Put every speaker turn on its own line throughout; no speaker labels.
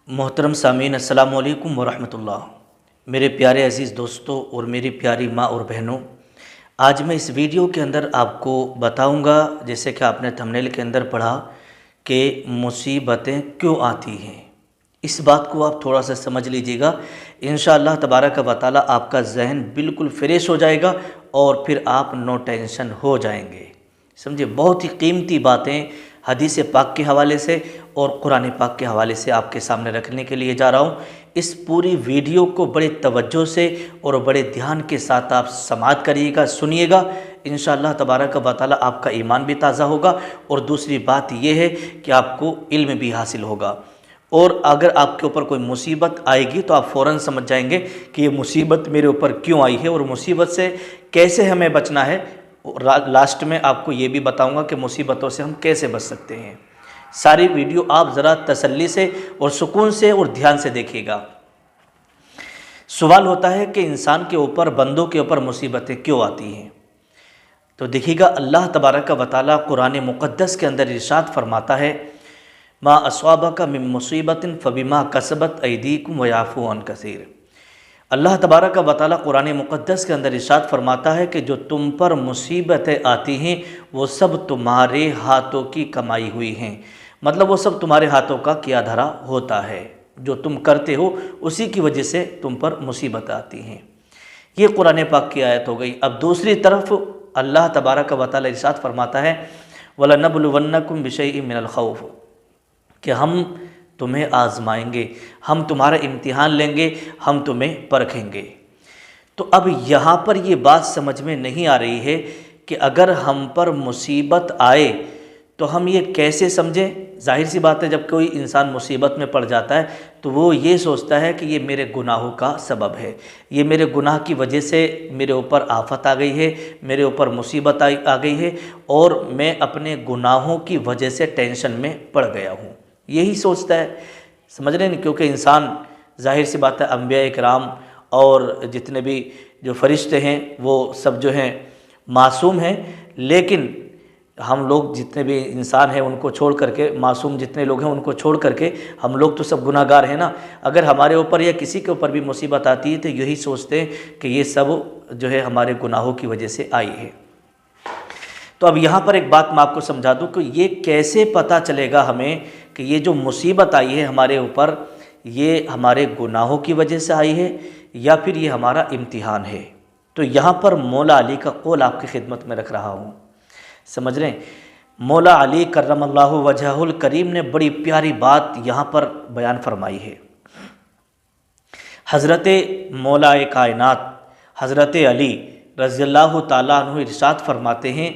मोहतरम सामीन अस्सलाम वालेकुम वरहमतुल्लाह। मेरे प्यारे अज़ीज़ दोस्तों और मेरी प्यारी माँ और बहनों, आज मैं इस वीडियो के अंदर आपको बताऊंगा, जैसे कि आपने थंबनेल के अंदर पढ़ा, कि मुसीबतें क्यों आती हैं। इस बात को आप थोड़ा सा समझ लीजिएगा। इंशाअल्लाह तबारक व तआला आपका जहन बिल्कुल फ्रेश हो जाएगा और फिर आप नो टेंशन हो जाएंगे। समझे, बहुत ही कीमती बातें हदीस पाक के हवाले से और कुरान पाक के हवाले से आपके सामने रखने के लिए जा रहा हूँ। इस पूरी वीडियो को बड़े तवज्जो से और बड़े ध्यान के साथ आप समाअत करिएगा, सुनिएगा। इंशाअल्लाह तबारक व तआला आपका ईमान भी ताज़ा होगा और दूसरी बात यह है कि आपको इल्म भी हासिल होगा। और अगर आपके ऊपर कोई मुसीबत आएगी तो आप फ़ौरन समझ जाएंगे कि ये मुसीबत मेरे ऊपर क्यों आई है और मुसीबत से कैसे हमें बचना है। लास्ट में आपको ये भी बताऊंगा कि मुसीबतों से हम कैसे बच सकते हैं। सारी वीडियो आप ज़रा तसल्ली से और सुकून से और ध्यान से देखिएगा। सवाल होता है कि इंसान के ऊपर, बंदों के ऊपर मुसीबतें क्यों आती हैं। तो देखिएगा, अल्लाह तबारक व तआला कुरान मुक़द्दस के अंदर इरशाद फरमाता है, मा अस्वाबका मिन मुसीबतिन फबिमा कसबत ऐदीकुम व याफ़ू अन कसीर। अल्लाह तबारक व तआला कुरान मुक़द्दस के अंदर इरशाद फरमाता है कि जो तुम पर मुसीबतें आती हैं वो सब तुम्हारे हाथों की कमाई हुई हैं। मतलब वो सब तुम्हारे हाथों का किया धरा होता है, जो तुम करते हो उसी की वजह से तुम पर मुसीबत आती हैं। ये कुरान पाक की आयत हो गई। अब दूसरी तरफ अल्लाह तबारक व तआला इरशाद फरमाता है, वलनबलुवन्नकुम बिशैइन मिनल खौफ, कि हम तुम्हें आजमाएंगे, हम तुम्हारा इम्तिहान लेंगे, हम तुम्हें परखेंगे। तो अब यहाँ पर ये बात समझ में नहीं आ रही है कि अगर हम पर मुसीबत आए तो हम ये कैसे समझें। जाहिर सी बात है, जब कोई इंसान मुसीबत में पड़ जाता है तो वो ये सोचता है कि ये मेरे गुनाहों का सबब है, ये मेरे गुनाह की वजह से मेरे ऊपर आफत आ गई है, मेरे ऊपर मुसीबत आ गई है और मैं अपने गुनाहों की वजह से टेंशन में पड़ गया हूँ, यही सोचता है। समझ रहे हैं, क्योंकि इंसान, जाहिर सी बात है, अंबिया इकराम और जितने भी जो फरिश्ते हैं वो सब जो हैं मासूम हैं, लेकिन हम लोग जितने भी इंसान हैं उनको छोड़ करके, मासूम जितने लोग हैं उनको छोड़ करके हम लोग तो सब गुनाहगार हैं ना। अगर हमारे ऊपर या किसी के ऊपर भी मुसीबत आती है तो यही सोचते हैं कि ये सब जो है हमारे गुनाहों की वजह से आई है। तो अब यहाँ पर एक बात मैं आपको समझा दूँ कि ये कैसे पता चलेगा हमें कि ये जो मुसीबत आई है हमारे ऊपर, ये हमारे गुनाहों की वजह से आई है या फिर ये हमारा इम्तिहान है। तो यहाँ पर मौला अली का कौल आपकी खिदमत में रख रहा हूँ। समझ रहे हैं, मौला अली करमल्लाहु वजहुल करीम ने बड़ी प्यारी बात यहाँ पर बयान फरमाई है। हज़रत मौला कायनात हज़रत अली रज़ियल्लाहु ताला अन्हु इरशाद फरमाते हैं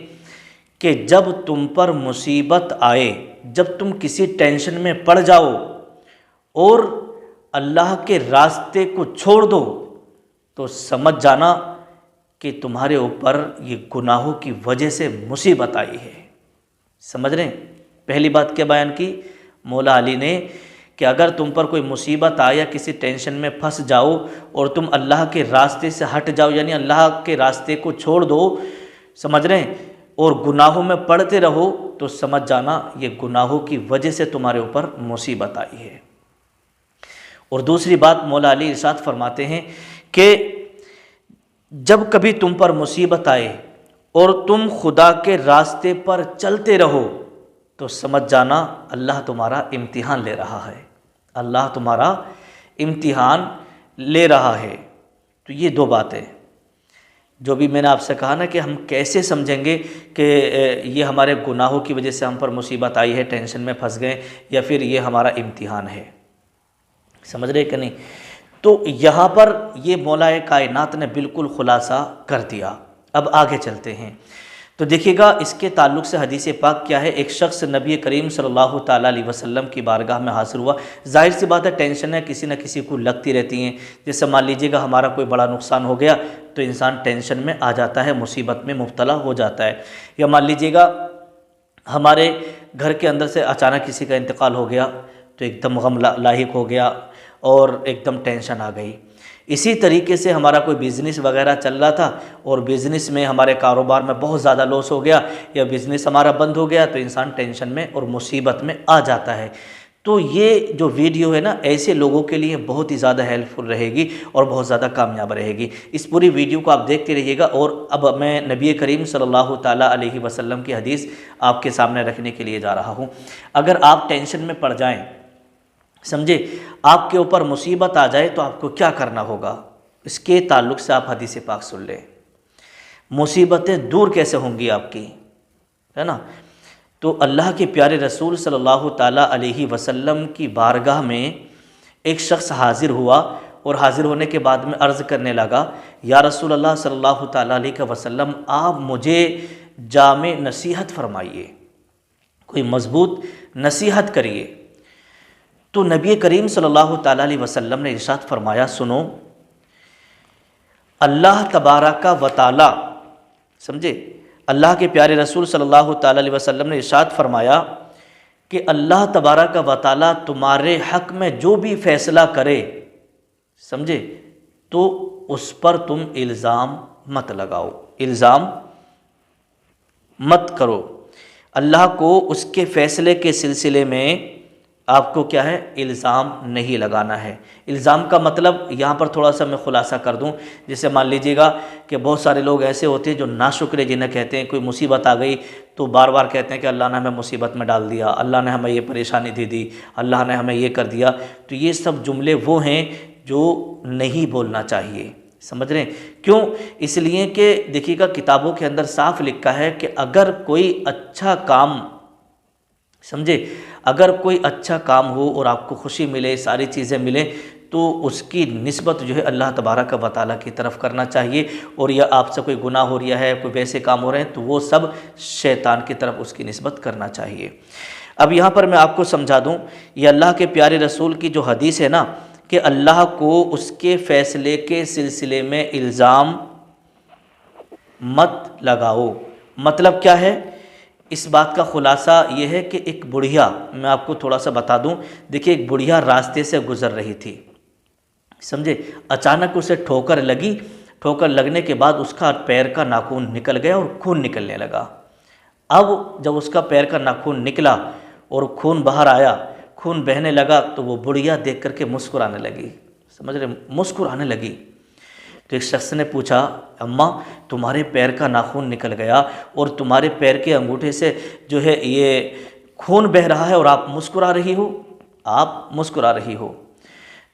कि जब तुम पर मुसीबत आए, जब तुम किसी टेंशन में पड़ जाओ और अल्लाह के रास्ते को छोड़ दो, तो समझ जाना कि तुम्हारे ऊपर ये गुनाहों की वजह से मुसीबत आई है। समझ रहे हैं, पहली बात क्या बयान की मौला अली ने, कि अगर तुम पर कोई मुसीबत आए या किसी टेंशन में फंस जाओ और तुम अल्लाह के रास्ते से हट जाओ, यानी अल्लाह के रास्ते को छोड़ दो, समझ रहे हैं, और गुनाहों में पड़ते रहो, तो समझ जाना ये गुनाहों की वजह से तुम्हारे ऊपर मुसीबत आई है। और दूसरी बात मौला अली इरशाद फरमाते हैं कि जब कभी तुम पर मुसीबत आए और तुम खुदा के रास्ते पर चलते रहो, तो समझ जाना अल्लाह तुम्हारा इम्तिहान ले रहा है, अल्लाह तुम्हारा इम्तिहान ले रहा है। तो ये दो बातें जो भी मैंने आपसे कहा ना कि हम कैसे समझेंगे कि ये हमारे गुनाहों की वजह से हम पर मुसीबत आई है, टेंशन में फंस गए, या फिर ये हमारा इम्तिहान है। समझ रहे कि नहीं। तो यहाँ पर ये मौला कायनात ने बिल्कुल खुलासा कर दिया। अब आगे चलते हैं तो देखिएगा इसके ताल्लुक़ से हदीस पाक क्या है। एक शख्स नबी करीम सल्लल्लाहु ताला अलैहि वसल्लम की बारगाह में हाजिर हुआ। जाहिर सी बात है, टेंशन है किसी न किसी को लगती रहती हैं। जैसे मान लीजिएगा हमारा कोई बड़ा नुकसान हो गया तो इंसान टेंशन में आ जाता है, मुसीबत में मुब्तला हो जाता है। या मान लीजिएगा हमारे घर के अंदर से अचानक किसी का इंतकाल हो गया तो एकदम गम लाहिक हो गया और एकदम टेंशन आ गई। इसी तरीके से हमारा कोई बिज़नेस वगैरह चल रहा था और बिज़नेस में हमारे कारोबार में बहुत ज़्यादा लॉस हो गया या बिज़नेस हमारा बंद हो गया तो इंसान टेंशन में और मुसीबत में आ जाता है। तो ये जो वीडियो है ना, ऐसे लोगों के लिए बहुत ही ज़्यादा हेल्पफुल रहेगी और बहुत ज़्यादा कामयाब रहेगी। इस पूरी वीडियो को आप देखते रहिएगा। और अब मैं नबी करीम सल्लल्लाहु ताला अलैहि वसल्लम की हदीस आपके सामने रखने के लिए जा रहा हूँ। अगर आप टेंशन में पड़ जाएं, समझे, आपके ऊपर मुसीबत आ जाए तो आपको क्या करना होगा, इसके ताल्लुक़ से आप हदीस पाक सुन लें। मुसीबतें दूर कैसे होंगी आपकी, है ना। तो अल्लाह के प्यारे रसूल सल्लल्लाहु ताला अलैहि वसल्लम की बारगाह में एक शख्स हाज़िर हुआ और हाज़िर होने के बाद में अर्ज़ करने लगा, या रसूल अल्लाह सल्लल्लाहु ताला अलैहि वसल्लम, आप मुझे जामे नसीहत फरमाइए, कोई मज़बूत नसीहत करिए। तो नबी करीम सल्लल्लाहु ताला अलैहि वसल्लम ने इरशाद फरमाया, सुनो, अल्लाह तबारक व तआला, समझे, अल्लाह के प्यारे रसूल सल्लल्लाहु ताला अलैहि वसल्लम ने इरशाद फरमाया कि अल्लाह तबारक व तआला तुम्हारे हक़ में जो भी फ़ैसला करे, समझे, तो उस पर तुम इल्ज़ाम मत लगाओ, इल्ज़ाम मत करो। अल्लाह को उसके फ़ैसले के सिलसिले में आपको क्या है, इल्ज़ाम नहीं लगाना है। इल्ज़ाम का मतलब यहाँ पर थोड़ा सा मैं ख़ुलासा कर दूँ। जैसे मान लीजिएगा कि बहुत सारे लोग ऐसे होते हैं जो नाशुक्र जिन्हें कहते हैं, कोई मुसीबत आ गई तो बार बार कहते हैं कि अल्लाह ने हमें मुसीबत में डाल दिया, अल्लाह ने हमें ये परेशानी दे दी, अल्लाह ने हमें ये कर दिया। तो ये सब जुमले वो हैं जो नहीं बोलना चाहिए, समझ रहे हैं। क्यों? इसलिए कि देखिएगा किताबों के अंदर साफ लिखा है कि अगर कोई अच्छा काम, समझे, अगर कोई अच्छा काम हो और आपको खुशी मिले, सारी चीज़ें मिले, तो उसकी निस्बत जो है अल्लाह तबारक व तआला की तरफ करना चाहिए। और यह आपसे कोई गुनाह हो रहा है, कोई वैसे काम हो रहे हैं, तो वो सब शैतान की तरफ उसकी निस्बत करना चाहिए। अब यहाँ पर मैं आपको समझा दूँ, ये अल्लाह के प्यारे रसूल की जो हदीस है ना, कि अल्लाह को उसके फ़ैसले के सिलसिले में इल्ज़ाम मत लगाओ। मतलब क्या है, इस बात का ख़ुलासा ये है कि एक बुढ़िया, मैं आपको थोड़ा सा बता दूं, देखिए एक बुढ़िया रास्ते से गुज़र रही थी, समझे, अचानक उसे ठोकर लगी। ठोकर लगने के बाद उसका पैर का नाखून निकल गया और खून निकलने लगा। अब जब उसका पैर का नाखून निकला और खून बाहर आया, खून बहने लगा, तो वो बुढ़िया देख करके मुस्कुराने लगी, समझ रहे, मुस्कुराने लगी। तो एक शख्स ने पूछा, अम्मा तुम्हारे पैर का नाखून निकल गया और तुम्हारे पैर के अंगूठे से जो है ये खून बह रहा है और आप मुस्कुरा रही हो, आप मुस्कुरा रही हो।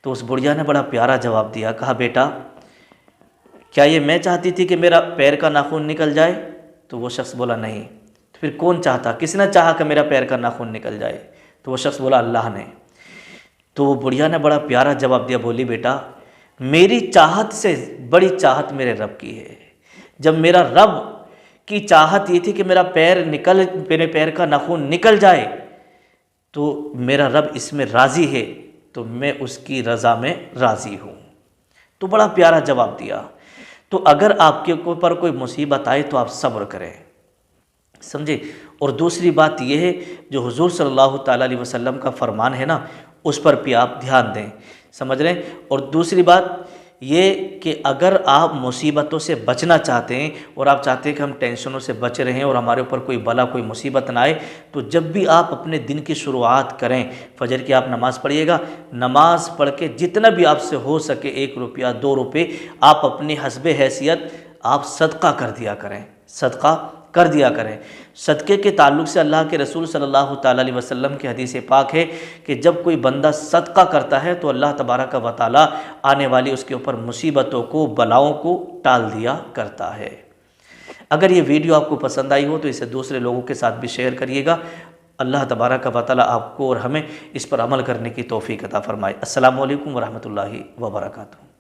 तो उस बुढ़िया ने बड़ा प्यारा जवाब दिया, कहा, बेटा क्या ये मैं चाहती थी कि मेरा पैर का नाखून निकल जाए? तो वो शख्स बोला नहीं। तो फिर कौन चाहता, किसने चाहा कि मेरा पैर का नाखून निकल जाए? तो वो शख्स बोला, अल्लाह ने। तो वो बुढ़िया ने बड़ा प्यारा जवाब दिया, बोली, बेटा मेरी चाहत से बड़ी चाहत मेरे रब की है। जब मेरा रब की चाहत ये थी कि मेरे पैर का नाखून निकल जाए, तो मेरा रब इसमें राज़ी है, तो मैं उसकी रज़ा में राज़ी हूँ। तो बड़ा प्यारा जवाब दिया। तो अगर आपके ऊपर कोई मुसीबत आए तो आप सब्र करें, समझे। और दूसरी बात यह है, जो हुजूर सल्लल्लाहु ताला अलैहि वसल्लम का फरमान है ना, उस पर भी आप ध्यान दें, समझ रहे हैं। और दूसरी बात ये कि अगर आप मुसीबतों से बचना चाहते हैं और आप चाहते हैं कि हम टेंशनों से बच रहें और हमारे ऊपर कोई बला, कोई मुसीबत ना आए, तो जब भी आप अपने दिन की शुरुआत करें, फजर की आप नमाज़ पढ़िएगा। नमाज़ पढ़ के जितना भी आपसे हो सके, 1 रुपया 2 रुपये, आप अपनी हस्बे हैसियत आप सदका कर दिया करें, सदका कर दिया करें। सदक़े के ताल्लुक़ से अल्लाह के रसूल सल्लल्लाहु ताला अलैहि वसल्लम की हदीस पाक है कि जब कोई बंदा सदका करता है तो अल्लाह तबारक व तआला आने वाली उसके ऊपर मुसीबतों को, बलाओं को टाल दिया करता है। अगर ये वीडियो आपको पसंद आई हो तो इसे दूसरे लोगों के साथ भी शेयर करिएगा। अल्लाह तबारक व तआला आपको और हमें इस पर अमल करने की तौफ़ीक़ अता फ़रमाए। अस्सलामु अलैकुम व रहमतुल्लाहि व बरकातुहू।